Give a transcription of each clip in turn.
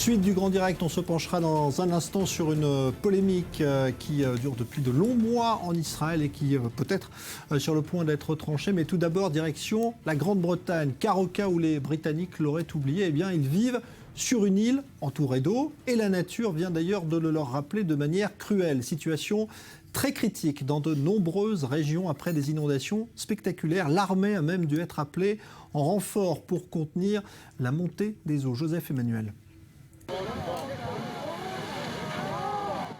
Suite du Grand Direct, on se penchera dans un instant sur une polémique qui dure depuis de longs mois en Israël et qui peut être sur le point d'être tranchée. Mais tout d'abord, direction la Grande-Bretagne, car au cas où les Britanniques l'auraient oublié, eh bien, ils vivent sur une île entourée d'eau et la nature vient d'ailleurs de le leur rappeler de manière cruelle. Situation très critique dans de nombreuses régions après des inondations spectaculaires. L'armée a même dû être appelée en renfort pour contenir la montée des eaux. Joseph Emmanuel.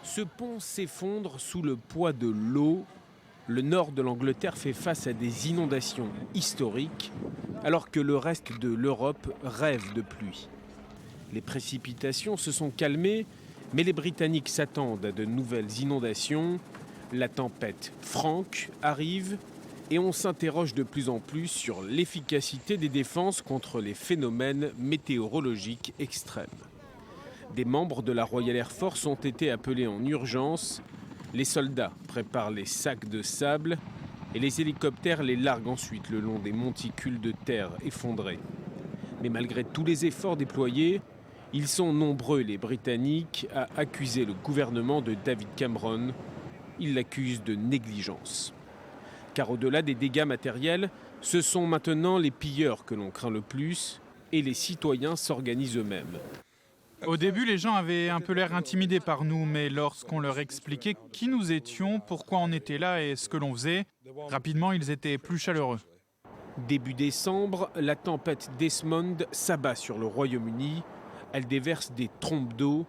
Ce pont s'effondre sous le poids de l'eau. Le nord de l'Angleterre fait face à des inondations historiques, alors que le reste de l'Europe rêve de pluie. Les précipitations se sont calmées, mais les Britanniques s'attendent à de nouvelles inondations. La tempête Frank arrive et on s'interroge de plus en plus sur l'efficacité des défenses contre les phénomènes météorologiques extrêmes. Des membres de la Royal Air Force ont été appelés en urgence. Les soldats préparent les sacs de sable et les hélicoptères les larguent ensuite le long des monticules de terre effondrés. Mais malgré tous les efforts déployés, ils sont nombreux, les Britanniques, à accuser le gouvernement de David Cameron. Ils l'accusent de négligence. Car au-delà des dégâts matériels, ce sont maintenant les pilleurs que l'on craint le plus et les citoyens s'organisent eux-mêmes. Au début, les gens avaient un peu l'air intimidés par nous, mais lorsqu'on leur expliquait qui nous étions, pourquoi on était là et ce que l'on faisait, rapidement, ils étaient plus chaleureux. Début décembre, la tempête Desmond s'abat sur le Royaume-Uni. Elle déverse des trompes d'eau,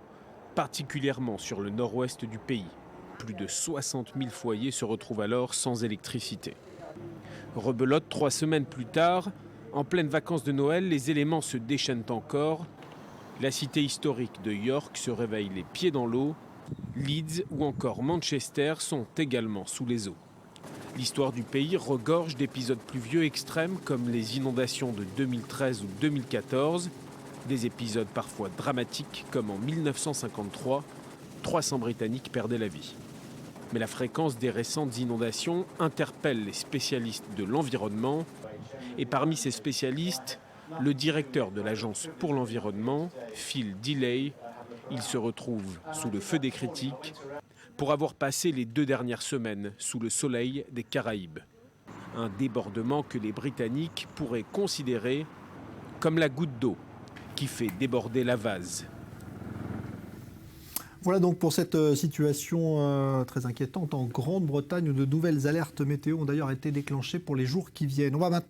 particulièrement sur le nord-ouest du pays. Plus de 60 000 foyers se retrouvent alors sans électricité. Rebelote, 3 semaines plus tard, en pleines vacances de Noël, les éléments se déchaînent encore. La cité historique de York se réveille les pieds dans l'eau. Leeds ou encore Manchester sont également sous les eaux. L'histoire du pays regorge d'épisodes pluvieux extrêmes comme les inondations de 2013 ou 2014. Des épisodes parfois dramatiques comme en 1953, 300 Britanniques perdaient la vie. Mais la fréquence des récentes inondations interpelle les spécialistes de l'environnement. Et parmi ces spécialistes, le directeur de l'Agence pour l'environnement, Phil Deeley, il se retrouve sous le feu des critiques pour avoir passé les 2 dernières semaines sous le soleil des Caraïbes. Un débordement que les Britanniques pourraient considérer comme la goutte d'eau qui fait déborder la vase. Voilà donc pour cette situation très inquiétante en Grande-Bretagne où de nouvelles alertes météo ont d'ailleurs été déclenchées pour les jours qui viennent. On va maintenant